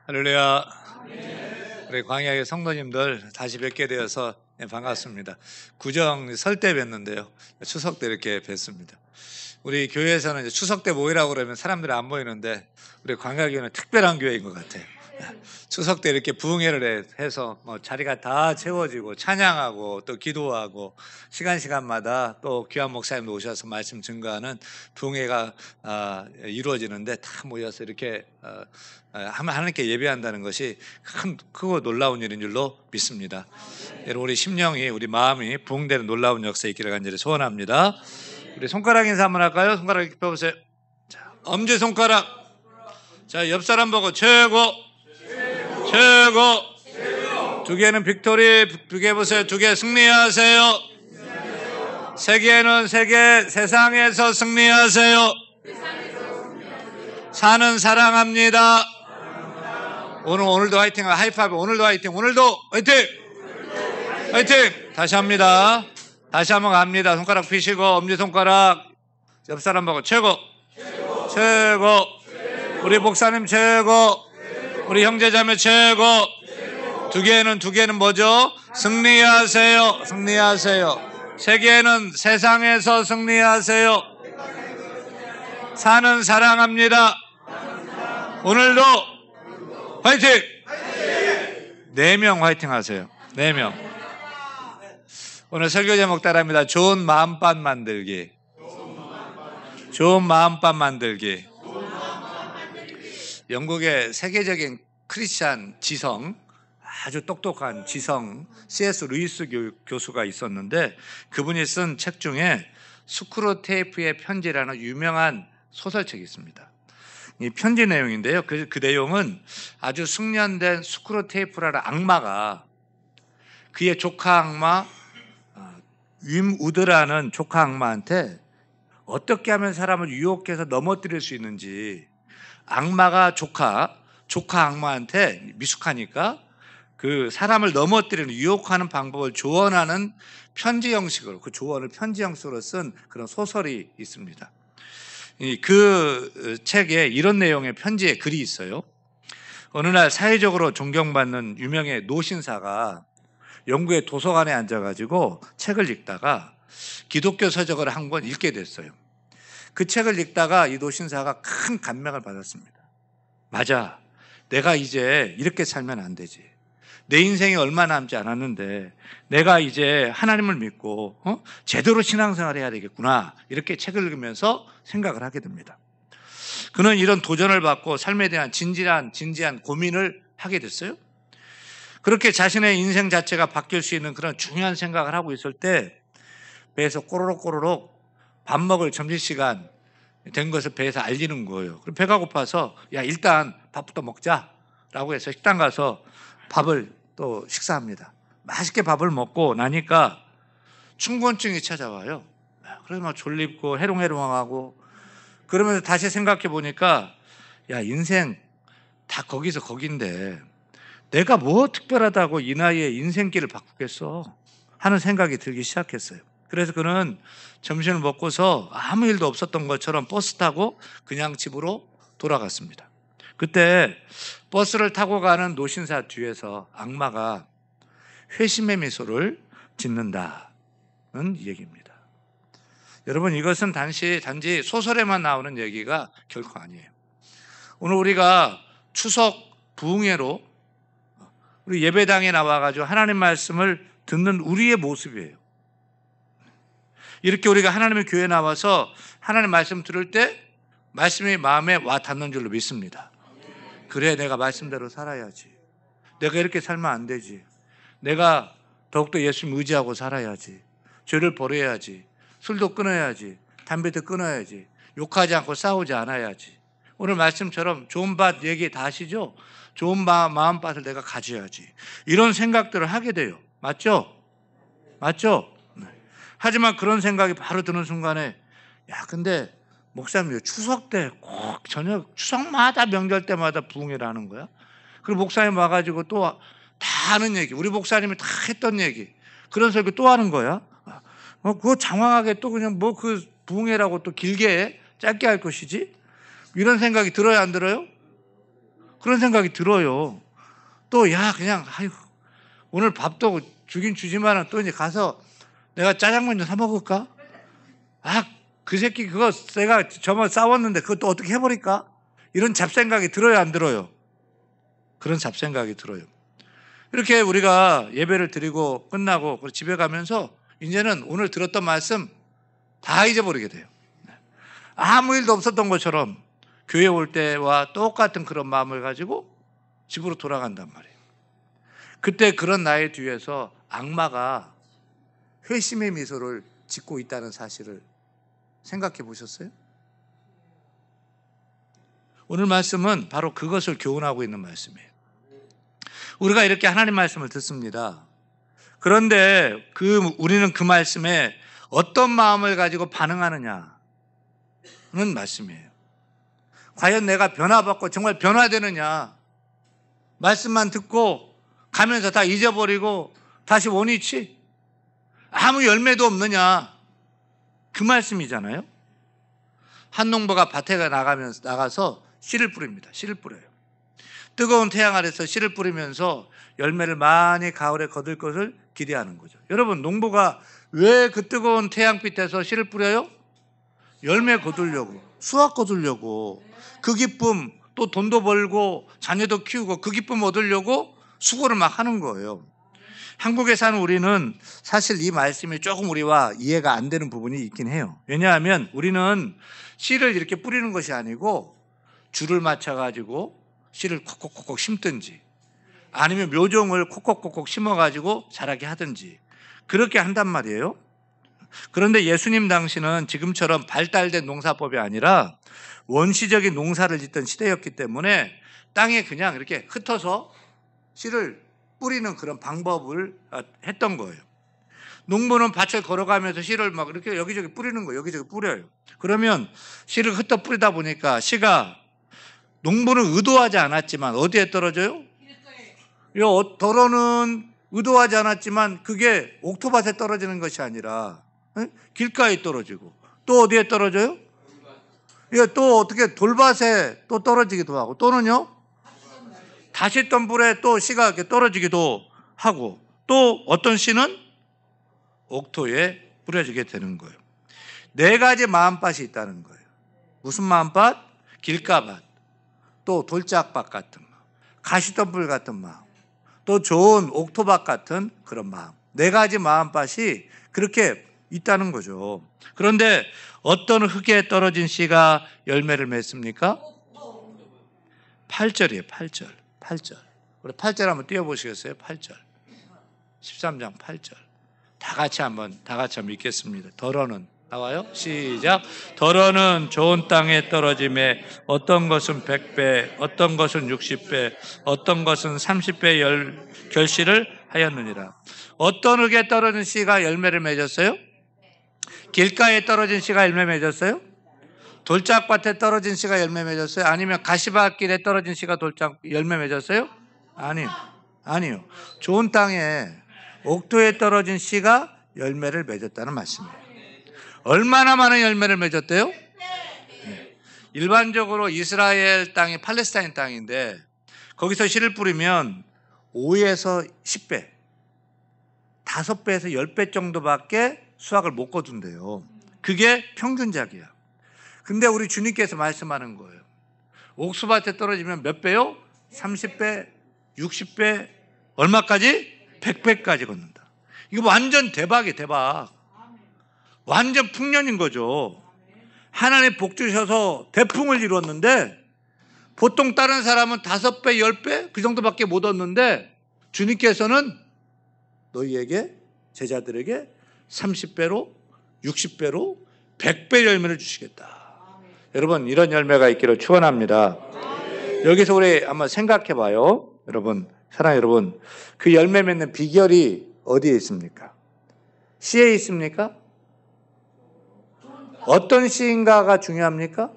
할렐루야. 우리 광야의 성도님들 다시 뵙게 되어서 반갑습니다. 구정 설 때 뵀는데요. 추석 때 이렇게 뵀습니다. 우리 교회에서는 이제 추석 때 모이라고 그러면 사람들이 안 모이는데 우리 광야교회는 특별한 교회인 것 같아요. 추석 때 이렇게 부흥회를 해서 자리가 다 채워지고 찬양하고 또 기도하고 시간마다 또 귀한 목사님도 오셔서 말씀 증거하는 부흥회가 이루어지는데 다 모여서 이렇게 하나님께 예배한다는 것이 크고 놀라운 일인 줄로 믿습니다. 여러분, 우리 심령이, 우리 마음이 부흥되는 놀라운 역사 있기를 간절히 소원합니다. 우리 손가락 인사 한번 할까요? 손가락 이렇게 펴보세요. 자, 엄지손가락. 자, 옆 사람 보고 최고. 두 개는 빅토리. 두 개 보세요. 두 개 승리하세요. 세 개는 세상에서 승리하세요. 사는 사랑합니다. 오늘도 화이팅. 하이파이브. 오늘도 화이팅. 오늘도 화이팅. 화이팅. 다시 합니다. 다시 한번 갑니다. 손가락 펴시고 엄지손가락. 옆 사람 보고 최고. 우리 목사님 최고. 우리 형제자매 최고. 두 개는 뭐죠? 승리하세요. 세 개는 세상에서 승리하세요. 사는 사랑합니다. 오늘도 화이팅! 4명 화이팅 하세요. 4명. 오늘 설교 제목 따라합니다. 좋은 마음밭 만들기. 영국의 세계적인 크리스찬 지성, 아주 똑똑한 지성 C.S. 루이스 교수가 있었는데 그분이 쓴 책 중에 스크루테이프의 편지라는 유명한 소설책이 있습니다. 이 편지 내용인데요. 그 내용은 아주 숙련된 스크루테이프라는 악마가 그의 조카 악마 윈우드라는 조카 악마한테 어떻게 하면 사람을 유혹해서 넘어뜨릴 수 있는지, 악마가 조카 악마한테 미숙하니까 그 사람을 넘어뜨리는, 유혹하는 방법을 조언하는 편지 형식으로, 그 조언을 편지 형식으로 쓴 그런 소설이 있습니다. 그 책에 이런 내용의 편지에 글이 있어요. 어느 날 사회적으로 존경받는 유명의 노신사가 영국의 도서관에 앉아가지고 책을 읽다가 기독교 서적을 한 권 읽게 됐어요. 그 책을 읽다가 이 노신사가 큰 감명을 받았습니다. 맞아, 내가 이제 이렇게 살면 안 되지. 내 인생이 얼마 남지 않았는데 내가 이제 하나님을 믿고 제대로 신앙생활을 해야 되겠구나, 이렇게 책을 읽으면서 생각을 하게 됩니다. 그는 이런 도전을 받고 삶에 대한 진지한 고민을 하게 됐어요. 그렇게 자신의 인생 자체가 바뀔 수 있는 그런 중요한 생각을 하고 있을 때 배에서 꼬르륵 밥 먹을 점심시간 된 것을 배에서 알리는 거예요. 그럼 배가 고파서 야, 일단 밥부터 먹자라고 해서 식당 가서 밥을 또 식사합니다. 맛있게 밥을 먹고 나니까 충곤증이 찾아와요. 그래서 막 졸립고 해롱해롱하고, 그러면서 다시 생각해 보니까 야, 인생 다 거기서 거긴데 내가 뭐 특별하다고 이 나이에 인생길을 바꾸겠어 하는 생각이 들기 시작했어요. 그래서 그는 점심을 먹고서 아무 일도 없었던 것처럼 버스 타고 그냥 집으로 돌아갔습니다. 그때 버스를 타고 가는 노신사 뒤에서 악마가 회심의 미소를 짓는다는 얘기입니다. 여러분, 이것은 단지 소설에만 나오는 얘기가 결코 아니에요. 오늘 우리가 추석 부흥회로 우리 예배당에 나와가지고 하나님 말씀을 듣는 우리의 모습이에요. 이렇게 우리가 하나님의 교회에 나와서 하나님 말씀 들을 때 말씀이 마음에 와 닿는 줄로 믿습니다. 그래, 내가 말씀대로 살아야지. 내가 이렇게 살면 안 되지. 내가 더욱더 예수님 의지하고 살아야지. 죄를 버려야지. 술도 끊어야지. 담배도 끊어야지. 욕하지 않고 싸우지 않아야지. 오늘 말씀처럼 좋은 밭 얘기 다 아시죠? 좋은 마음밭을 내가 가져야지. 이런 생각들을 하게 돼요. 맞죠? 네. 하지만 그런 생각이 바로 드는 순간에 야, 근데 목사님 추석 때 꼭 저녁 추석마다 명절 때마다 부흥회를 하는 거야? 그리고 목사님 와가지고 또 다 하는 얘기, 우리 목사님이 다 했던 얘기, 그런 설교 또 하는 거야? 그거 장황하게 또 그냥 그 부흥회라고 또 길게 짧게 할 것이지? 이런 생각이 들어요, 안 들어요? 그런 생각이 들어요. 또 야 그냥 아유 오늘 밥도 주긴 주지만 또 이제 가서 내가 짜장면 좀 사 먹을까? 아 그 새끼 그거 내가 저번 싸웠는데 그것도 어떻게 해버릴까? 이런 잡생각이 들어요 안 들어요? 그런 잡생각이 들어요. 이렇게 우리가 예배를 드리고 끝나고 집에 가면서 이제는 오늘 들었던 말씀 다 잊어버리게 돼요. 아무 일도 없었던 것처럼 교회 올 때와 똑같은 그런 마음을 가지고 집으로 돌아간단 말이에요. 그때 그런 나의 뒤에서 악마가 회심의 미소를 짓고 있다는 사실을 생각해 보셨어요? 오늘 말씀은 바로 그것을 교훈하고 있는 말씀이에요. 우리가 이렇게 하나님 말씀을 듣습니다. 그런데 우리는 그 말씀에 어떤 마음을 가지고 반응하느냐는 말씀이에요. 과연 내가 변화받고 정말 변화되느냐? 말씀만 듣고 가면서 다 잊어버리고 다시 원위치? 아무 열매도 없느냐? 그 말씀이잖아요. 한 농부가 밭에 나가서 씨를 뿌립니다. 씨를 뿌려요. 뜨거운 태양 아래서 씨를 뿌리면서 열매를 많이 가을에 거둘 것을 기대하는 거죠. 여러분, 농부가 왜 그 뜨거운 태양빛에서 씨를 뿌려요? 열매 거두려고, 수확 거두려고, 그 기쁨, 또 돈도 벌고 자녀도 키우고 그 기쁨 얻으려고 수고를 막 하는 거예요. 한국에 사는 우리는 사실 이 말씀이 조금 우리와 이해가 안 되는 부분이 있긴 해요. 왜냐하면 우리는 씨를 이렇게 뿌리는 것이 아니고 줄을 맞춰가지고 씨를 콕콕콕콕 심든지 아니면 묘종을 콕콕콕콕 심어가지고 자라게 하든지 그렇게 한단 말이에요. 그런데 예수님 당시는 지금처럼 발달된 농사법이 아니라 원시적인 농사를 짓던 시대였기 때문에 땅에 그냥 이렇게 흩어서 씨를 뿌리는 그런 방법을 했던 거예요. 농부는 밭을 걸어가면서 씨를 막 이렇게 여기저기 뿌리는 거예요. 여기저기 뿌려요. 그러면 씨를 흩어 뿌리다 보니까 씨가 농부는 의도하지 않았지만 어디에 떨어져요? 덜어는 의도하지 않았지만 그게 옥토밭에 떨어지는 것이 아니라 길가에 떨어지고 또 어디에 떨어져요? 또 어떻게 돌밭에 또 떨어지기도 하고 또는요? 다시 떤 불에 또 씨가 이렇게 떨어지기도 하고 또 어떤 씨는 옥토에 뿌려지게 되는 거예요. 네 가지 마음밭이 있다는 거예요. 무슨 마음밭? 길가밭, 또 돌짝밭 같은 마음, 가시덤불 같은 마음, 또 좋은 옥토밭 같은 그런 마음. 네 가지 마음밭이 그렇게 있다는 거죠. 그런데 어떤 흙에 떨어진 씨가 열매를 맺습니까? 8절이에요. 8절. 우리 8절 한번 띄워보시겠어요? 8절. 13장 8절. 다 같이 한번 읽겠습니다. 덜어는 나와요? 시작. 덜어는 좋은 땅에 떨어짐에 어떤 것은 100배, 어떤 것은 60배, 어떤 것은 30배 결실을 하였느니라. 어떤 흙에 떨어진 씨가 열매를 맺었어요? 길가에 떨어진 씨가 열매 맺었어요? 돌짝밭에 떨어진 씨가 열매 맺었어요? 아니면 가시밭길에 떨어진 씨가 열매 맺었어요? 아니요. 좋은 땅에 옥토에 떨어진 씨가 열매를 맺었다는 말씀이에요. 얼마나 많은 열매를 맺었대요? 네. 일반적으로 이스라엘 땅이 팔레스타인 땅인데 거기서 씨를 뿌리면 5에서 10배, 5배에서 10배 정도밖에 수확을 못 거둔대요. 그게 평균작이야. 근데 우리 주님께서 말씀하는 거예요. 옥수밭에 떨어지면 몇 배요? 30배, 60배, 얼마까지? 100배까지 걷는다. 이거 완전 대박이에요, 대박. 완전 풍년인 거죠. 하나님 복 주셔서 대풍을 이루었는데 보통 다른 사람은 5배, 10배 그 정도밖에 못 얻는데 주님께서는 너희에게, 제자들에게 30배로, 60배로, 100배 열매를 주시겠다. 여러분, 이런 열매가 있기를 축원합니다. 여기서 우리 한번 생각해 봐요. 여러분, 사랑하는 여러분, 그 열매 맺는 비결이 어디에 있습니까? 씨에 있습니까? 어떤 씨인가가 중요합니까?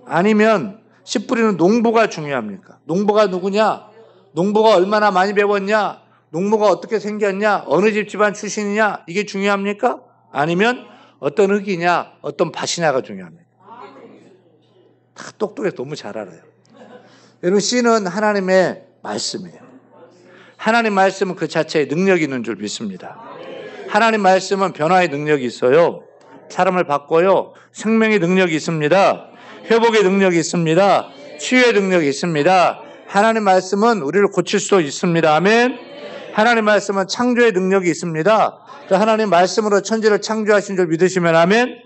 아니면 씨 뿌리는 농부가 중요합니까? 농부가 누구냐? 농부가 얼마나 많이 배웠냐? 농부가 어떻게 생겼냐? 어느 집 집안 출신이냐? 이게 중요합니까? 아니면 어떤 흙이냐? 어떤 밭이냐가 중요합니까? 다 똑똑해서 너무 잘 알아요. 여러분, 씨는 하나님의 말씀이에요. 하나님 말씀은 그 자체에 능력이 있는 줄 믿습니다. 하나님 말씀은 변화의 능력이 있어요. 사람을 바꿔요. 생명의 능력이 있습니다. 회복의 능력이 있습니다. 치유의 능력이 있습니다. 하나님 말씀은 우리를 고칠 수도 있습니다. 아멘. 하나님 말씀은 창조의 능력이 있습니다. 하나님 말씀으로 천지를 창조하신 줄 믿으시면 아멘.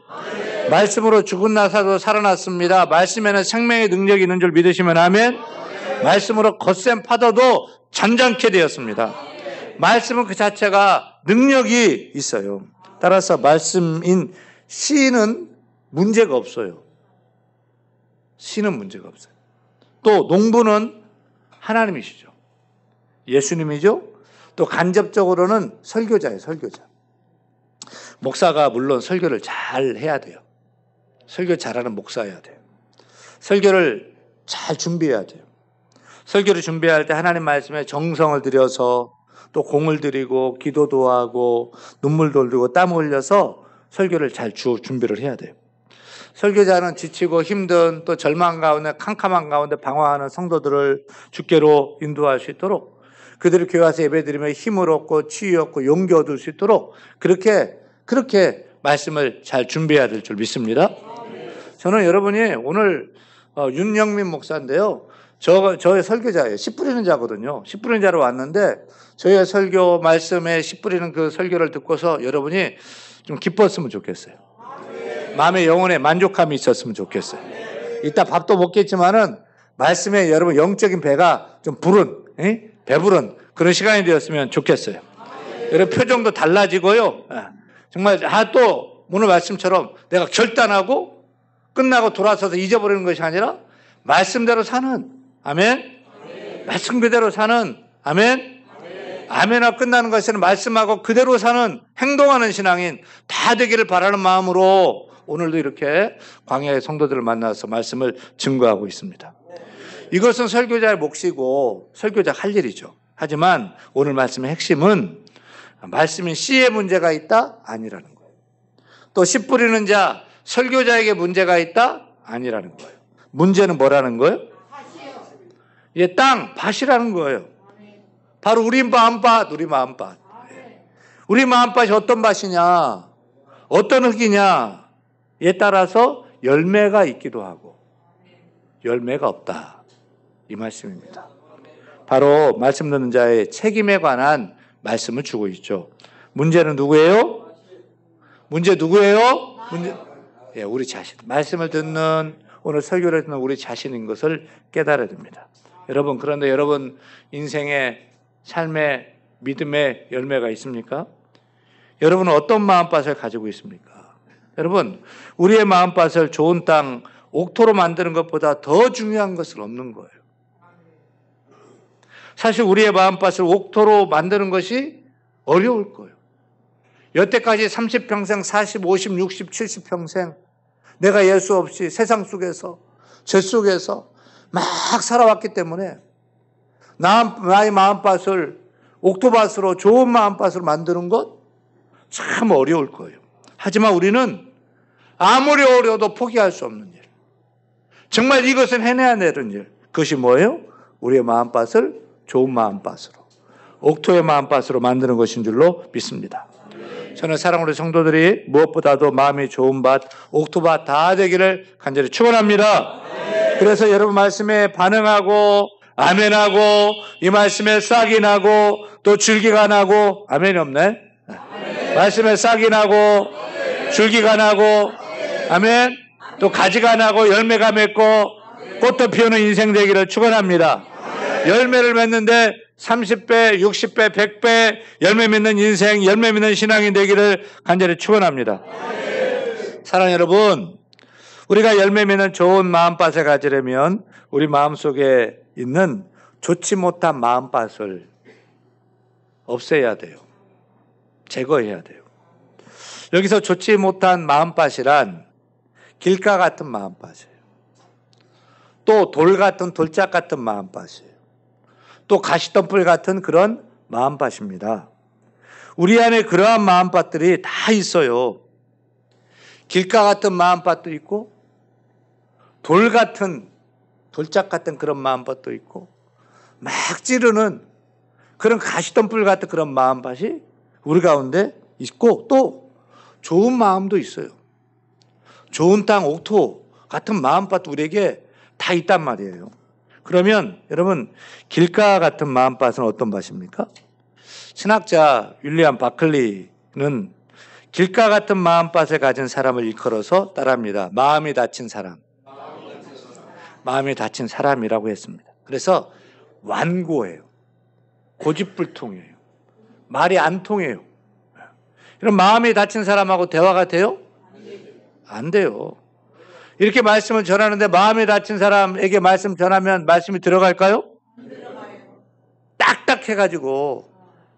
말씀으로 죽은 나사도 살아났습니다. 말씀에는 생명의 능력이 있는 줄 믿으시면 아멘. 말씀으로 거센 파도도 잔잔케 되었습니다. 말씀은 그 자체가 능력이 있어요. 따라서 말씀인 씨는 문제가 없어요. 씨는 문제가 없어요. 또 농부는 하나님이시죠. 예수님이죠. 또 간접적으로는 설교자예요. 설교자. 목사가 물론 설교를 잘 해야 돼요. 설교 잘하는 목사여야 돼요. 설교를 잘 준비해야 돼요. 설교를 준비할 때 하나님 말씀에 정성을 들여서 또 공을 들이고 기도도 하고 눈물도 흘리고 땀 흘려서 설교를 잘 준비를 해야 돼요. 설교자는 지치고 힘든 또 절망 가운데 캄캄한 가운데 방황하는 성도들을 주께로 인도할 수 있도록, 그들이 교회 와서 예배드리며 힘을 얻고 치유 얻고 용기 얻을 수 있도록 그렇게 말씀을 잘 준비해야 될 줄 믿습니다. 저는 여러분이 오늘 윤영민 목사인데요. 저의 설교자예요. 씨 뿌리는 자거든요. 씨 뿌리는 자로 왔는데 저의 설교 말씀에 씨 뿌리는 그 설교를 듣고서 여러분이 좀 기뻤으면 좋겠어요. 마음의 영혼에 만족감이 있었으면 좋겠어요. 이따 밥도 먹겠지만은 말씀에 여러분 영적인 배가 좀 배부른 그런 시간이 되었으면 좋겠어요. 여러분 표정도 달라지고요. 정말 또 오늘 말씀처럼 내가 결단하고 끝나고 돌아서서 잊어버리는 것이 아니라 말씀대로 사는, 아멘. 말씀 그대로 사는, 아멘. 아멘하고 끝나는 것은 말씀하고 그대로 사는 행동하는 신앙인 다 되기를 바라는 마음으로 오늘도 이렇게 광야의 성도들을 만나서 말씀을 증거하고 있습니다. 이것은 설교자의 몫이고 설교자가 할 일이죠. 하지만 오늘 말씀의 핵심은 말씀인 씨의 문제가 있다? 아니라는 거예요. 또 씨 뿌리는 자, 설교자에게 문제가 있다? 아니라는 거예요. 문제는 뭐라는 거예요? 예, 밭이라는 거예요. 바로 우리 마음밭. 우리 마음밭이 어떤 밭이냐, 어떤 흙이냐, 에 따라서 열매가 있기도 하고 열매가 없다. 이 말씀입니다. 바로 말씀 듣는 자의 책임에 관한 말씀을 주고 있죠. 문제는 누구예요? 문제 누구예요? 예, 우리 자신. 말씀을 듣는, 오늘 설교를 듣는 우리 자신인 것을 깨달아야 됩니다. 여러분, 그런데 여러분 인생의 삶의 믿음의 열매가 있습니까? 여러분은 어떤 마음밭을 가지고 있습니까? 여러분, 우리의 마음밭을 좋은 땅, 옥토로 만드는 것보다 더 중요한 것은 없는 거예요. 사실 우리의 마음밭을 옥토로 만드는 것이 어려울 거예요. 여태까지 30평생, 40, 50, 60, 70평생 내가 예수 없이 세상 속에서, 죄 속에서 막 살아왔기 때문에 나의 마음밭을 옥토밭으로, 좋은 마음밭으로 만드는 것 참 어려울 거예요. 하지만 우리는 아무리 어려워도 포기할 수 없는 일, 정말 이것은 해내야 되는 일, 그것이 뭐예요? 우리의 마음밭을 좋은 마음밭으로, 옥토의 마음밭으로 만드는 것인 줄로 믿습니다. 저는 사랑하는 성도들이 무엇보다도 마음이 좋은 밭, 옥토밭 다 되기를 간절히 축원합니다. 그래서 여러분 말씀에 반응하고 아멘하고 이 말씀에 싹이 나고 또 줄기가 나고, 아멘이 없네. 말씀에 싹이 나고 줄기가 나고, 아멘. 또 가지가 나고 열매가 맺고 꽃도 피우는 인생 되기를 축원합니다. 열매를 맺는데 30배, 60배, 100배 열매 맺는 인생, 열매 맺는 신앙이 되기를 간절히 축원합니다. 사랑 여러분, 우리가 열매 맺는 좋은 마음밭을 가지려면 우리 마음속에 있는 좋지 못한 마음밭을 없애야 돼요. 제거해야 돼요. 여기서 좋지 못한 마음밭이란 길가 같은 마음밭이에요. 또 돌 같은, 돌짝 같은 마음밭이에요. 또 가시덤불 같은 그런 마음밭입니다. 우리 안에 그러한 마음밭들이 다 있어요. 길가 같은 마음밭도 있고 돌 같은 돌짝 같은 그런 마음밭도 있고 막 찌르는 그런 가시덤불 같은 그런 마음밭이 우리 가운데 있고 또 좋은 마음도 있어요. 좋은 땅, 옥토 같은 마음밭도 우리에게 다 있단 말이에요. 그러면 여러분 길가 같은 마음밭은 어떤 밭입니까? 신학자 윌리엄 바클리는 길가 같은 마음밭을 가진 사람을 일컬어서 따라합니다. 마음이 다친 사람. 마음이 다친 사람이라고 했습니다. 그래서 완고해요. 고집불통이에요. 말이 안 통해요. 이런 마음이 다친 사람하고 대화가 돼요? 안 돼요. 이렇게 말씀을 전하는데 마음이 다친 사람에게 말씀 전하면 말씀이 들어갈까요? 딱딱해가지고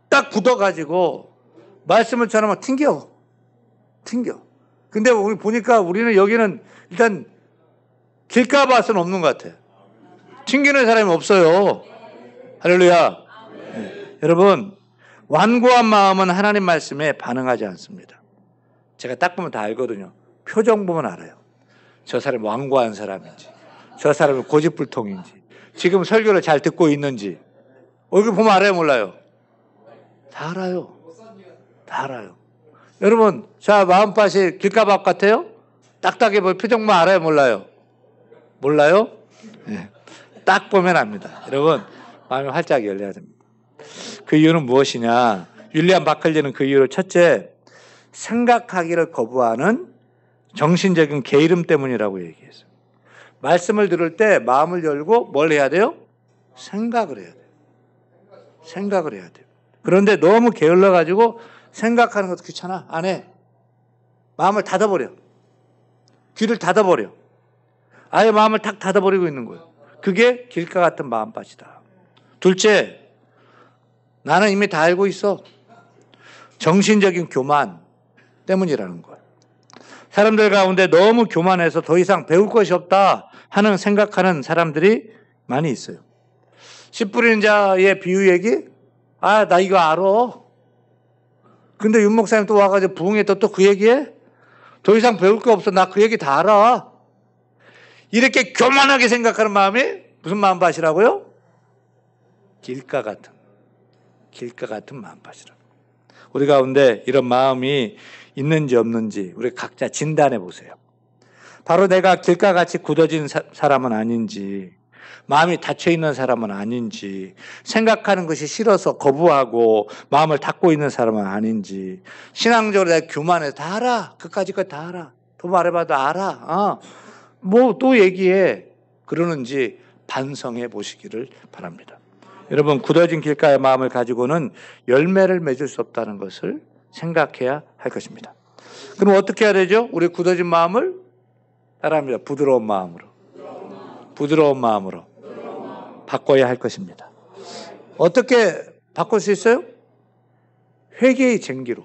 딱 굳어가지고 말씀을 전하면 튕겨. 근데 우리 보니까 우리는 여기는 일단 길가밭은 없는 것 같아요. 튕기는 사람이 없어요. 할렐루야. 네. 여러분 완고한 마음은 하나님 말씀에 반응하지 않습니다. 제가 딱 보면 다 알거든요. 표정 보면 알아요. 저 사람이 완고한 사람인지, 저 사람이 고집불통인지, 지금 설교를 잘 듣고 있는지 얼굴 보면 알아요, 몰라요? 다 알아요. 다 알아요. 여러분, 자 마음밭이 길가밭 같아요? 딱딱해 보여 표정만 알아요, 몰라요? 몰라요? 네. 딱 보면 압니다. 여러분, 마음이 활짝 열려야 됩니다. 그 이유는 무엇이냐? 윌리엄 바클리는 그 이유를 첫째, 생각하기를 거부하는 정신적인 게으름 때문이라고 얘기했어요. 말씀을 들을 때 마음을 열고 뭘 해야 돼요? 생각을 해야 돼요. 생각을 해야 돼요. 그런데 너무 게을러가지고 생각하는 것도 귀찮아. 안 해. 마음을 닫아버려. 귀를 닫아버려. 아예 마음을 탁 닫아버리고 있는 거예요. 그게 길가 같은 마음밭이다. 둘째, 나는 이미 다 알고 있어. 정신적인 교만 때문이라는 거예요. 사람들 가운데 너무 교만해서 더 이상 배울 것이 없다 하는 생각하는 사람들이 많이 있어요. 씨 뿌리는 자의 비유 얘기? 아, 나 이거 알아. 근데 윤 목사님 또 와가지고 부흥회 또 그 얘기해? 더 이상 배울 거 없어. 나 그 얘기 다 알아. 이렇게 교만하게 생각하는 마음이 무슨 마음밭이라고요? 길가 같은 마음밭이라고. 우리 가운데 이런 마음이 있는지 없는지 우리 각자 진단해 보세요. 바로 내가 길가같이 굳어진 사람은 아닌지, 마음이 닫혀있는 사람은 아닌지, 생각하는 것이 싫어서 거부하고 마음을 닫고 있는 사람은 아닌지, 신앙적으로 내가 교만해서 다 알아. 그까짓 거 다 알아. 더 말해봐도 알아. 뭐 또 얘기해. 그러는지 반성해 보시기를 바랍니다. 여러분, 굳어진 길가의 마음을 가지고는 열매를 맺을 수 없다는 것을 생각해야 할 것입니다. 그럼 어떻게 해야 되죠? 우리 굳어진 마음을 따라합니다. 부드러운 마음으로 바꿔야 할 것입니다. 어떻게 바꿀 수 있어요? 회개의 쟁기로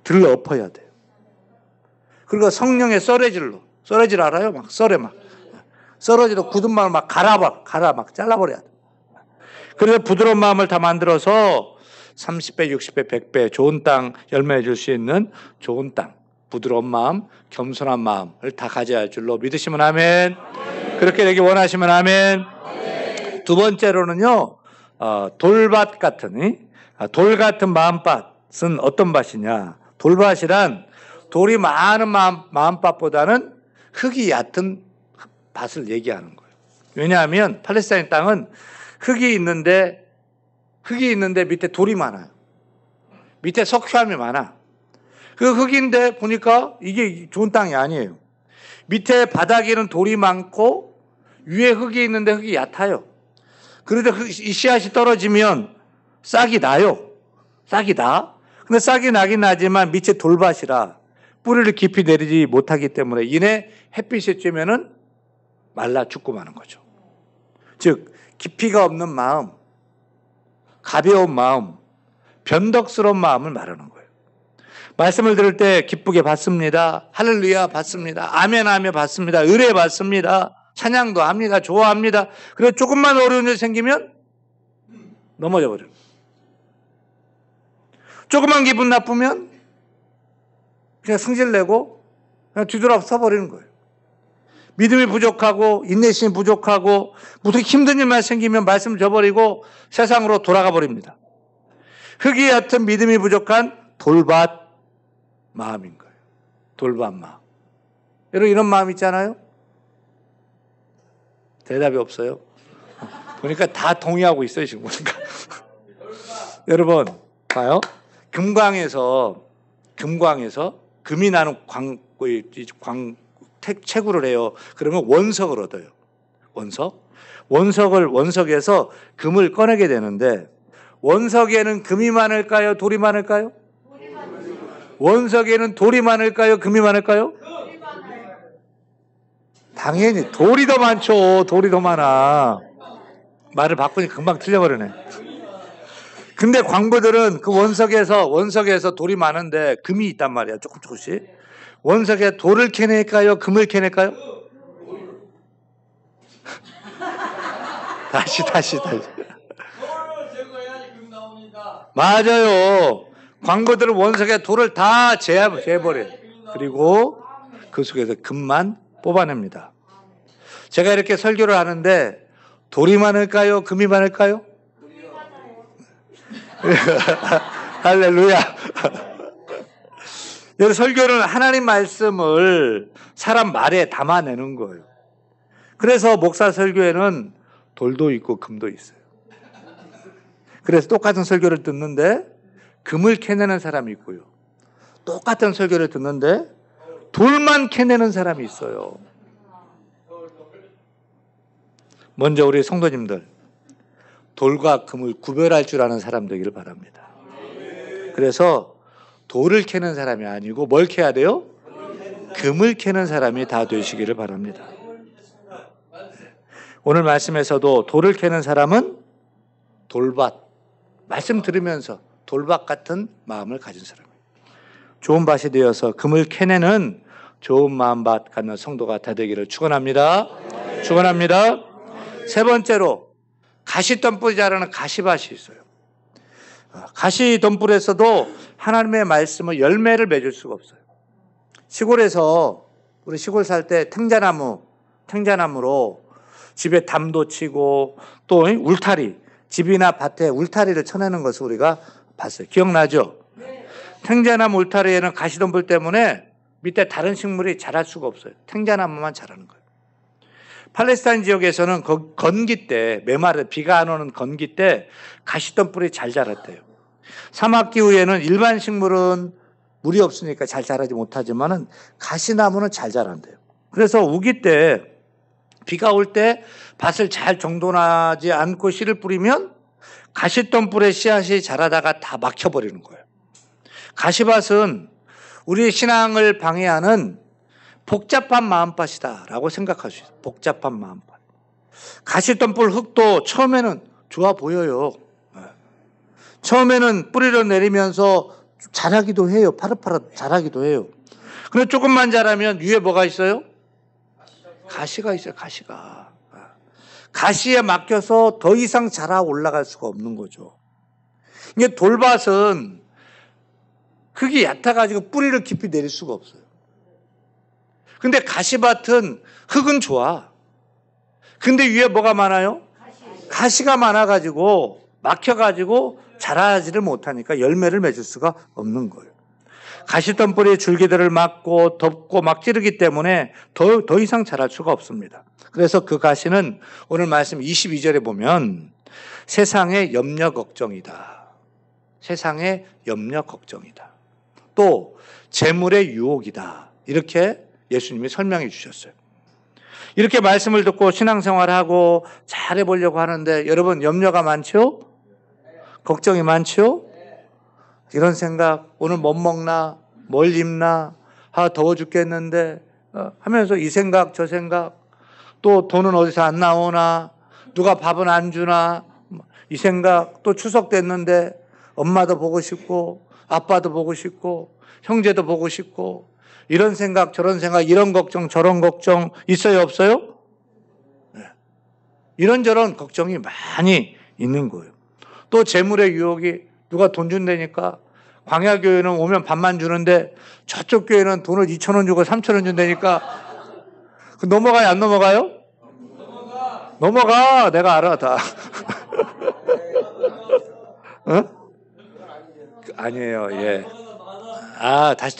들러 엎어야 돼요. 그리고 성령의 썰어질 알아요? 막 썰어지도 굳은 마음을 막 막 잘라버려야 돼. 그래서 부드러운 마음을 다 만들어서 30배, 60배, 100배 좋은 땅 열매 줄 수 있는 좋은 땅, 부드러운 마음, 겸손한 마음을 다 가져야 할 줄로 믿으시면 아멘. 그렇게 되기 원하시면 아멘. 두 번째로는요, 돌 같은 마음밭은 어떤 밭이냐? 돌밭이란 돌이 많은 마음밭보다는 흙이 얕은 밭을 얘기하는 거예요. 왜냐하면 팔레스타인 땅은 흙이 있는데 밑에 돌이 많아요. 밑에 석회암이 많아. 그 흙인데 보니까 이게 좋은 땅이 아니에요. 밑에 바닥에는 돌이 많고 위에 흙이 있는데 흙이 얕아요. 그런데 이 씨앗이 떨어지면 싹이 나요. 싹이 나. 근데 싹이 나긴 나지만 밑에 돌밭이라 뿌리를 깊이 내리지 못하기 때문에 이내 햇빛이 쬐면은 말라 죽고 마는 거죠. 즉 깊이가 없는 마음, 가벼운 마음, 변덕스러운 마음을 말하는 거예요. 말씀을 들을 때 기쁘게 받습니다. 할렐루야 받습니다. 아멘 하며 받습니다. 의뢰 받습니다. 찬양도 합니다. 좋아합니다. 그리고 조금만 어려운 일 생기면 넘어져 버려요. 조금만 기분 나쁘면 그냥 승질내고 그냥 뒤돌아 서버리는 거예요. 믿음이 부족하고 인내심이 부족하고 무슨 힘든 일만 생기면 말씀 줘버리고 세상으로 돌아가 버립니다. 흙이 얕은 믿음이 부족한 돌밭 마음인 거예요. 돌밭 마음. 여러분 이런 마음 있잖아요? 대답이 없어요. 보니까 다 동의하고 있어요 지금 보니까. 여러분 봐요. 금광에서 금이 나는 채굴을 해요. 그러면 원석을 얻어요. 원석에서 금을 꺼내게 되는데 원석에는 금이 많을까요? 돌이 많을까요? 원석에는 돌이 많을까요? 금이 많을까요? 당연히 돌이 더 많죠. 돌이 더 많아. 말을 바꾸니까 금방 틀려버리네. 근데 광부들은 그 원석에서 돌이 많은데 금이 있단 말이야. 조금씩. 원석에 돌을 캐낼까요? 금을 캐낼까요? 다시. 맞아요. 광부들은 원석에 돌을 다 재버려요. 그리고 그 속에서 금만 뽑아냅니다. 제가 이렇게 설교를 하는데 돌이 많을까요? 금이 많을까요? 할렐루야. 여기 설교는 하나님 말씀을 사람 말에 담아내는 거예요. 그래서 목사 설교에는 돌도 있고 금도 있어요. 그래서 똑같은 설교를 듣는데 금을 캐내는 사람이 있고요. 똑같은 설교를 듣는데 돌만 캐내는 사람이 있어요. 먼저 우리 성도님들 돌과 금을 구별할 줄 아는 사람 되기를 바랍니다. 그래서 돌을 캐는 사람이 아니고 뭘 캐야 돼요? 금을 캐는 사람이 다 되시기를 바랍니다. 오늘 말씀에서도 돌을 캐는 사람은 돌밭, 말씀 들으면서 돌밭 같은 마음을 가진 사람이에요. 좋은 밭이 되어서 금을 캐내는 좋은 마음밭 갖는 성도가 다 되기를 축원합니다. 축원합니다. 세 번째로 가시덤불이 자라는 가시밭이 있어요. 가시덤불에서도 하나님의 말씀을 열매를 맺을 수가 없어요. 시골에서 우리 시골 살 때 탱자나무로 집에 담도 치고 또 울타리, 집이나 밭에 울타리를 쳐내는 것을 우리가 봤어요. 기억나죠? 탱자나무 울타리에는 가시덤불 때문에 밑에 다른 식물이 자랄 수가 없어요. 탱자나무만 자라는 거예요. 팔레스타인 지역에서는 건기 때, 메마른 비가 안 오는 건기 때 가시덤불이 잘 자랐대요. 사막기후에는 일반 식물은 물이 없으니까 잘 자라지 못하지만은 가시나무는 잘 자란대요. 그래서 우기 때 비가 올 때 밭을 잘 정돈하지 않고 씨를 뿌리면 가시덤불에 씨앗이 자라다가 다 막혀버리는 거예요. 가시밭은 우리의 신앙을 방해하는 복잡한 마음밭이다라고 생각할 수 있어요. 복잡한 마음밭. 가시덤불 흙도 처음에는 좋아 보여요. 처음에는 뿌리를 내리면서 자라기도 해요. 파릇파릇 자라기도 해요. 근데 조금만 자라면 위에 뭐가 있어요? 가시가 있어요. 가시에 막혀서 더 이상 자라 올라갈 수가 없는 거죠. 이게 돌밭은 흙이 얕아가지고 뿌리를 깊이 내릴 수가 없어요. 근데 가시밭은 흙은 좋아. 근데 위에 뭐가 많아요? 가시가 많아가지고 막혀가지고 자라지를 못하니까 열매를 맺을 수가 없는 거예요. 가시덤불이 줄기들을 막고 덮고 막 찌르기 때문에 더 이상 자랄 수가 없습니다. 그래서 그 가시는 오늘 말씀 22절에 보면 세상의 염려 걱정이다. 세상의 염려 걱정이다. 또 재물의 유혹이다. 이렇게 예수님이 설명해 주셨어요. 이렇게 말씀을 듣고 신앙생활하고 잘해보려고 하는데 여러분 염려가 많죠? 걱정이 많죠? 이런 생각, 오늘 못 먹나, 뭘 입나, 더워 죽겠는데 하면서 이 생각 저 생각, 또 돈은 어디서 안 나오나, 누가 밥은 안 주나, 이 생각, 또 추석 됐는데 엄마도 보고 싶고 아빠도 보고 싶고 형제도 보고 싶고 이런 생각 저런 생각, 이런 걱정 저런 걱정 있어요 없어요? 네. 이런저런 걱정이 많이 있는 거예요. 또 재물의 유혹이, 누가 돈 준다니까 광야교회는 오면 밥만 주는데 저쪽 교회는 돈을 2,000원 주고 3,000원 준다니까 넘어가요, 안 넘어가요? 넘어가. 내가 알아, 다. 어? 아니에요, 예. 다시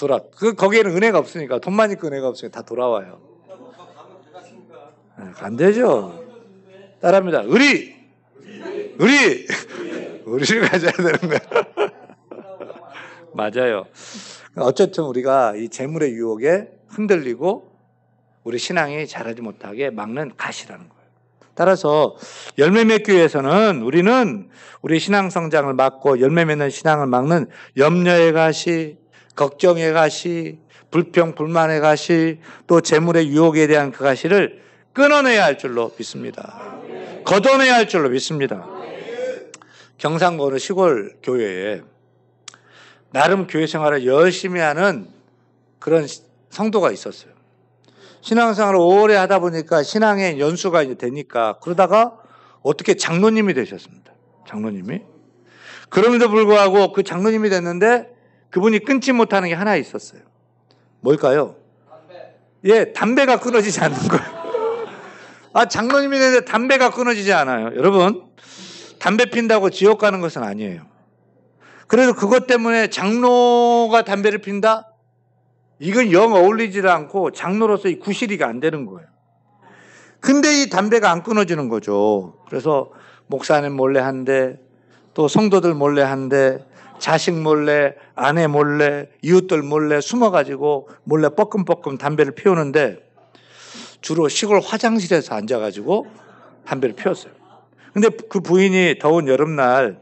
거기에는 은혜가 없으니까, 돈만 있고 은혜가 없으니까 다 돌아와요. 안 되죠. 따라합니다. 의리를 가져야 되는 거야. 맞아요. 어쨌든 우리가 이 재물의 유혹에 흔들리고 우리 신앙이 자라지 못하게 막는 가시라는 거예요. 따라서 열매 맺기 위해서는 우리는 우리 신앙 성장을 막고 열매 맺는 신앙을 막는 염려의 가시, 걱정의 가시, 불평, 불만의 가시, 또 재물의 유혹에 대한 그 가시를 끊어내야 할 줄로 믿습니다. 걷어내야 할 줄로 믿습니다. 경상도 어느 시골 교회에 나름 교회 생활을 열심히 하는 그런 성도가 있었어요. 신앙생활을 오래 하다 보니까 신앙의 연수가 이제 되니까 그러다가 어떻게 장로님이 되셨습니다. 장로님이. 그럼에도 불구하고 그 장로님이 됐는데 그분이 끊지 못하는 게 하나 있었어요. 뭘까요? 예, 담배가 끊어지지 않는 거예요. 장로님이 되는데 담배가 끊어지지 않아요. 여러분, 담배 핀다고 지옥 가는 것은 아니에요. 그래서 그것 때문에 장로가 담배를 핀다? 이건 영 어울리지도 않고 장로로서 이 구실이가 안 되는 거예요. 근데 이 담배가 안 끊어지는 거죠. 그래서 목사님 몰래 한대, 또 성도들 몰래 한대, 자식 몰래, 아내 몰래, 이웃들 몰래 숨어가지고 몰래 뻐끔뻐끔 담배를 피우는데 주로 시골 화장실에서 앉아가지고 담배를 피웠어요. 근데 그 부인이 더운 여름날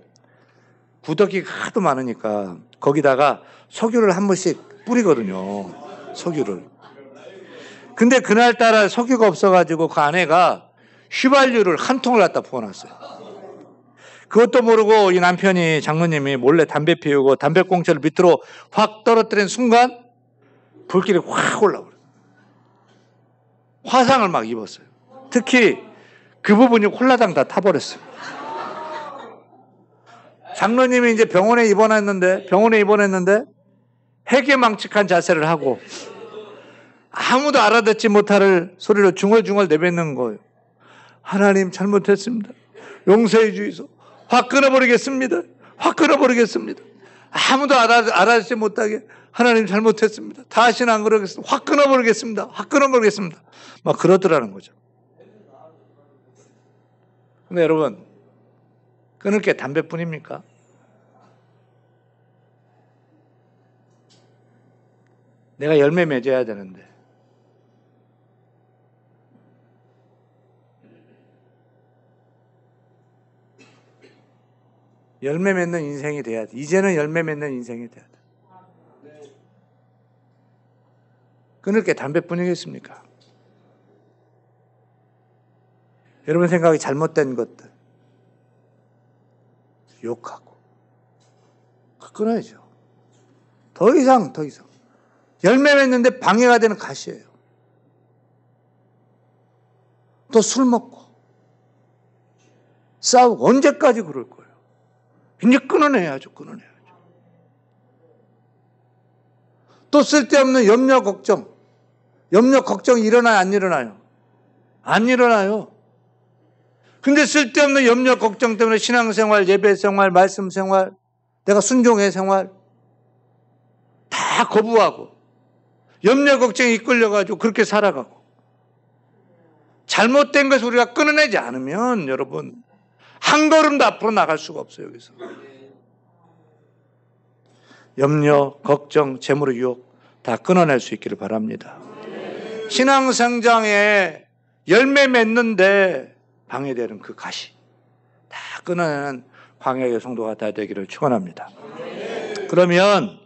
구더기가 하도 많으니까 거기다가 석유를 한 번씩 뿌리거든요. 석유를. 근데 그날따라 석유가 없어가지고 그 아내가 휘발유를 한 통을 갖다 부어놨어요. 그것도 모르고 이 남편이, 장로님이 몰래 담배 피우고 담배꽁초를 밑으로 확 떨어뜨린 순간 불길이 확 올라버려요. 화상을 막 입었어요. 특히 그 부분이 홀라당 다 타버렸어요. 장로님이 이제 병원에 입원했는데 해괴망측한 자세를 하고 아무도 알아듣지 못할 소리로 중얼중얼 내뱉는 거예요. 하나님 잘못했습니다. 용서해 주이소. 확 끊어버리겠습니다. 확 끊어버리겠습니다. 아무도 알아듣지 못하게 하나님 잘못했습니다. 다시는 안 그러겠습니다. 확 끊어버리겠습니다. 확 끊어버리겠습니다. 막 그러더라는 거죠. 근데 여러분, 끊을 게 담배뿐입니까? 내가 열매 맺어야 되는데 열매 맺는 인생이 돼야 돼. 이제는 열매 맺는 인생이 돼야 돼. 끊을 게 담배뿐이겠습니까? 여러분 생각이 잘못된 것들 욕하고 끊어야죠. 더 이상 열매 맺는데 방해가 되는 가시예요. 또 술 먹고 싸우고 언제까지 그럴 거예요? 이제 끊어내야죠. 또 쓸데없는 염려 걱정이 일어나요? 안 일어나요? 안 일어나요. 근데 쓸데없는 염려 걱정 때문에 신앙생활, 예배생활, 말씀생활, 내가 순종의 생활 다 거부하고 염려 걱정에 이끌려가지고 그렇게 살아가고 잘못된 것을 우리가 끊어내지 않으면 여러분 한 걸음도 앞으로 나갈 수가 없어요. 여기서 염려, 걱정, 재물의 유혹 다 끊어낼 수 있기를 바랍니다. 신앙성장에 열매 맺는데 방해되는 그 가시 다 끊어내는 광야의 성도가 다 되기를 축원합니다. 그러면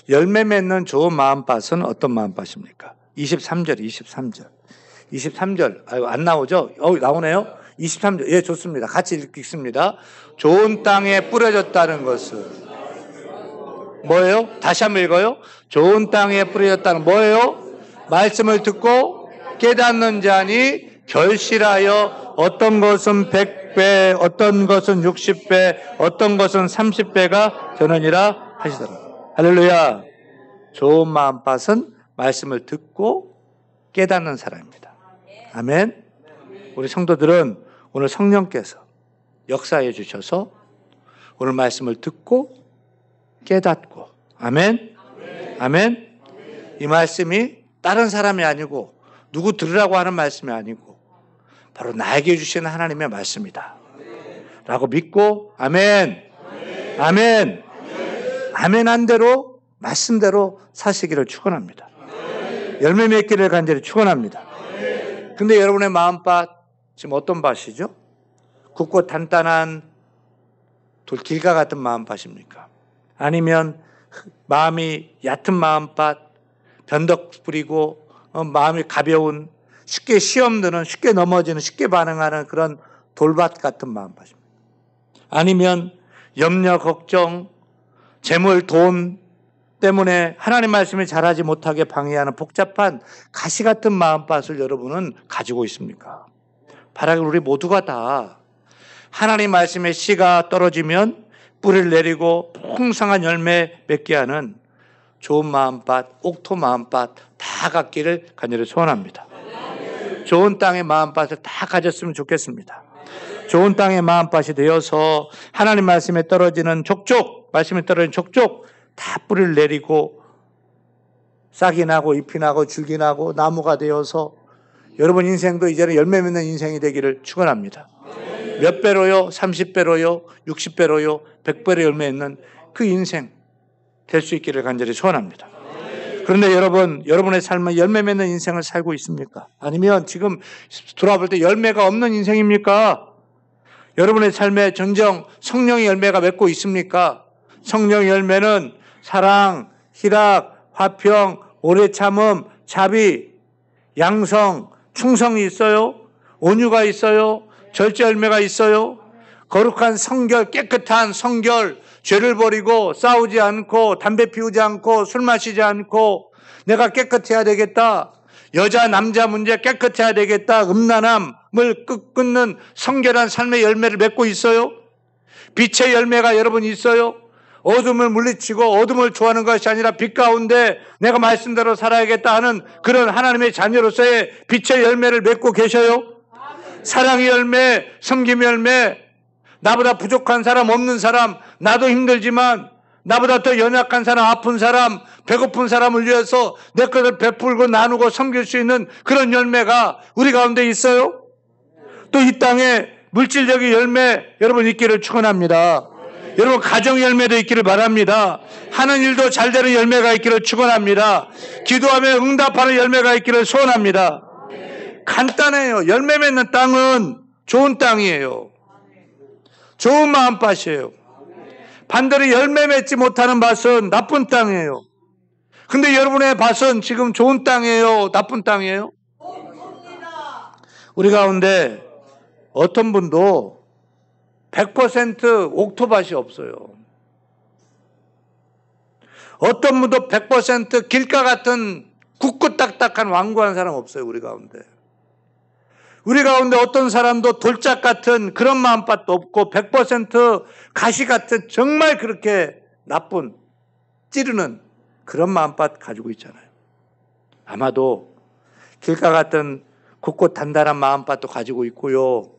열매 맺는 좋은 마음밭은 어떤 마음밭입니까? 23절. 아유, 안 나오죠? 나오네요? 23절. 예, 좋습니다. 같이 읽습니다. 좋은 땅에 뿌려졌다는 것은 뭐예요? 다시 한번 읽어요. 좋은 땅에 뿌려졌다는 뭐예요? 말씀을 듣고 깨닫는 자니 결실하여 어떤 것은 100배, 어떤 것은 60배, 어떤 것은 30배가 되느니라 하시더라. 할렐루야. 좋은 마음밭은 말씀을 듣고 깨닫는 사람입니다. 아멘. 우리 성도들은 오늘 성령께서 역사해 주셔서 오늘 말씀을 듣고 깨닫고, 아멘. 아멘. 이 말씀이 다른 사람이 아니고 누구 들으라고 하는 말씀이 아니고 바로 나에게 주시는 하나님의 말씀이다 라고 믿고, 아멘. 아멘. 아멘한 대로 말씀대로 사시기를 축원합니다. 열매 맺기를 간절히 축원합니다. 근데 여러분의 마음밭 지금 어떤 밭이죠? 굳고 단단한 길가 같은 마음밭입니까? 아니면 마음이 얕은 마음밭, 변덕 부리고 마음이 가벼운, 쉽게 시험 드는, 쉽게 넘어지는, 쉽게 반응하는 그런 돌밭 같은 마음밭입니다. 아니면 염려, 걱정, 재물, 돈 때문에 하나님 말씀이 자라지 못하게 방해하는 복잡한 가시 같은 마음밭을 여러분은 가지고 있습니까? 바라길 우리 모두가 다 하나님 말씀의 씨가 떨어지면 뿌리를 내리고 풍성한 열매 맺게 하는 좋은 마음밭, 옥토 마음밭 다 갖기를 간절히 소원합니다. 좋은 땅의 마음밭을 다 가졌으면 좋겠습니다. 좋은 땅의 마음밭이 되어서 하나님 말씀에 떨어지는 족족, 말씀에 떨어지는 족족 다 뿌리를 내리고 싹이 나고 잎이 나고 줄기 나고 나무가 되어서 여러분 인생도 이제는 열매 맺는 인생이 되기를 축원합니다. 몇 배로요? 30배로요? 60배로요? 100배로 열매 맺는 그 인생 될 수 있기를 간절히 소원합니다. 그런데 여러분의 삶은 열매 맺는 인생을 살고 있습니까? 아니면 지금 돌아볼 때 열매가 없는 인생입니까? 여러분의 삶에 전정 성령의 열매가 맺고 있습니까? 성령의 열매는 사랑, 희락, 화평, 오래 참음, 자비, 양성, 충성이 있어요. 온유가 있어요. 절제 열매가 있어요. 거룩한 성결, 깨끗한 성결, 죄를 버리고 싸우지 않고 담배 피우지 않고 술 마시지 않고 내가 깨끗해야 되겠다. 여자 남자 문제 깨끗해야 되겠다. 음란함을 끊는 성결한 삶의 열매를 맺고 있어요. 빛의 열매가 여러분 있어요. 어둠을 물리치고 어둠을 좋아하는 것이 아니라 빛 가운데 내가 말씀대로 살아야겠다 하는 그런 하나님의 자녀로서의 빛의 열매를 맺고 계셔요. 사랑의 열매, 섬김의 열매, 나보다 부족한 사람, 없는 사람, 나도 힘들지만 나보다 더 연약한 사람, 아픈 사람, 배고픈 사람을 위해서 내 것을 베풀고 나누고 섬길 수 있는 그런 열매가 우리 가운데 있어요. 또 이 땅에 물질적인 열매 여러분 있기를 축원합니다. 여러분 가정 열매도 있기를 바랍니다. 하는 일도 잘 되는 열매가 있기를 축원합니다. 기도하며 응답하는 열매가 있기를 소원합니다. 간단해요. 열매 맺는 땅은 좋은 땅이에요. 좋은 마음밭이에요. 반대로 열매 맺지 못하는 밭은 나쁜 땅이에요. 근데 여러분의 밭은 지금 좋은 땅이에요? 나쁜 땅이에요? 우리 가운데 어떤 분도 100% 옥토밭이 없어요. 어떤 분도 100% 길가 같은 굳고 딱딱한 완고한 사람 없어요. 우리 가운데. 우리 가운데 어떤 사람도 돌짝 같은 그런 마음밭도 없고 100% 가시 같은 정말 그렇게 나쁜 찌르는 그런 마음밭 가지고 있잖아요. 아마도 길가 같은 굳고 단단한 마음밭도 가지고 있고요.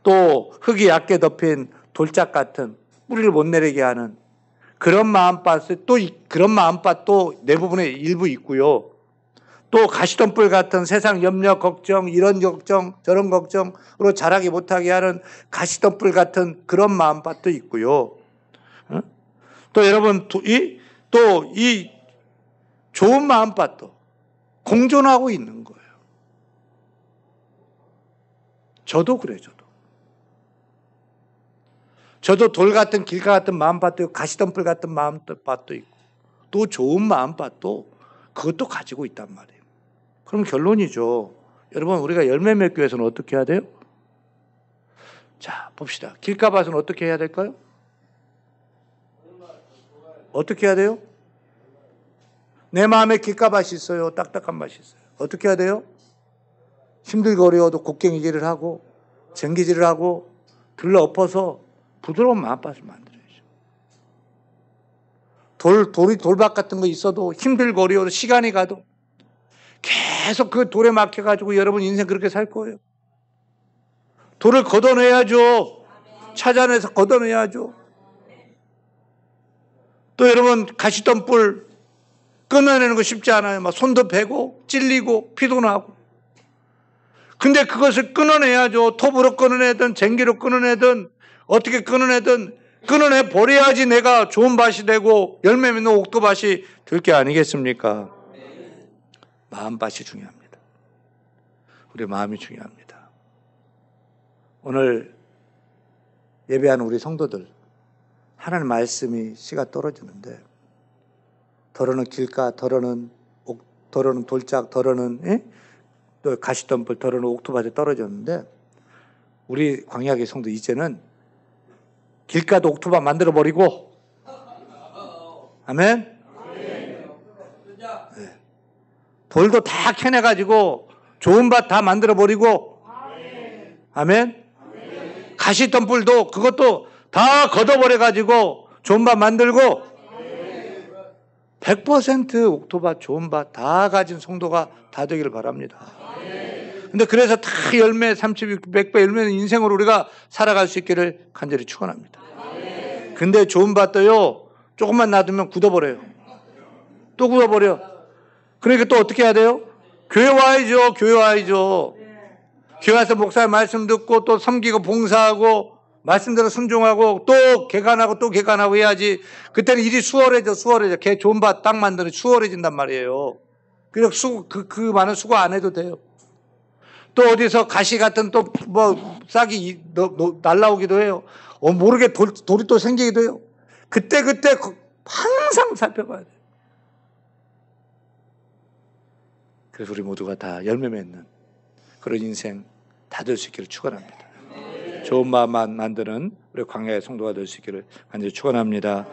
또 흙이 얇게 덮인 돌짝 같은 뿌리를 못 내리게 하는 그런 마음밭을 그런 마음밭도 대부분의 일부 있고요. 또 가시덤불 같은 세상 염려, 걱정, 이런 걱정, 저런 걱정으로 자라기 못하게 하는 가시덤불 같은 그런 마음밭도 있고요. 또 여러분, 이 좋은 마음밭도 공존하고 있는 거예요. 저도 그래요, 저도 돌 같은 길가 같은 마음밭도 있고 가시덤불 같은 마음밭도 있고 또 좋은 마음밭도 그것도 가지고 있단 말이에요. 그럼 결론이죠. 여러분 우리가 열매 맺기 위해서는 어떻게 해야 돼요? 자 봅시다. 길가밭은 어떻게 해야 될까요? 어떻게 해야 돼요? 내 마음에 길가밭이 있어요. 딱딱한 밭이 있어요. 어떻게 해야 돼요? 힘들고 어려워도 곡괭이질을 하고 쟁기질을 하고 들러 엎어서 부드러운 마음밭을 만들어야죠. 돌밭 같은 거 있어도 힘들고 어려워도 시간이 가도 계속 그 돌에 막혀가지고 여러분 인생 그렇게 살 거예요. 돌을 걷어내야죠. 찾아내서 걷어내야죠. 또 여러분 가시던 뿔 끊어내는 거 쉽지 않아요. 막 손도 베고 찔리고 피도 나고. 근데 그것을 끊어내야죠. 톱으로 끊어내든 쟁기로 끊어내든 어떻게 끊어내든 끊어내 버려야지 내가 좋은 밭이 되고 열매 맺는 옥토밭이 될 게 아니겠습니까? 마음밭이 중요합니다. 우리 마음이 중요합니다. 오늘 예배하는 우리 성도들 하나님 말씀이 씨가 떨어지는데 더러는 길가, 더러는 돌짝, 더러는 또 가시덤불, 더러는 옥토밭에 떨어졌는데 우리 광야의 성도 이제는 길가도 옥토밭 만들어 버리고 아멘. 네. 돌도 다 캐내가지고 좋은 밭 다 만들어 버리고 아멘. 가시덤불도 그것도 다 걷어버려가지고 좋은 밭 만들고 100% 옥토밭 좋은 밭 다 가진 성도가 다 되기를 바랍니다. 근데 그래서 다 열매 30, 100배 열매는 인생으로 우리가 살아갈 수 있기를 간절히 축원합니다. 근데 좋은 밭도요 조금만 놔두면 굳어버려요. 또 굳어버려. 그러니까 또 어떻게 해야 돼요? 교회 와야죠. 교회 와야죠. 교회 와서 목사의 말씀 듣고 또 섬기고 봉사하고 말씀대로 순종하고 또 개간하고 또 개간하고 해야지. 그때는 일이 수월해져. 개 좋은 밭 딱 만드는 수월해진단 말이에요. 그래서 그 많은 수고 안 해도 돼요. 또 어디서 가시 같은 또 뭐 싹이 날라오기도 해요. 모르게 돌이 또 생기기도 해요. 그때 항상 살펴봐야 돼요. 그래서 우리 모두가 다 열매 맺는 그런 인생 다 될 수 있기를 축원합니다. 좋은 마음만 만드는 우리 광야의 성도가 될 수 있기를 간절히 축원합니다.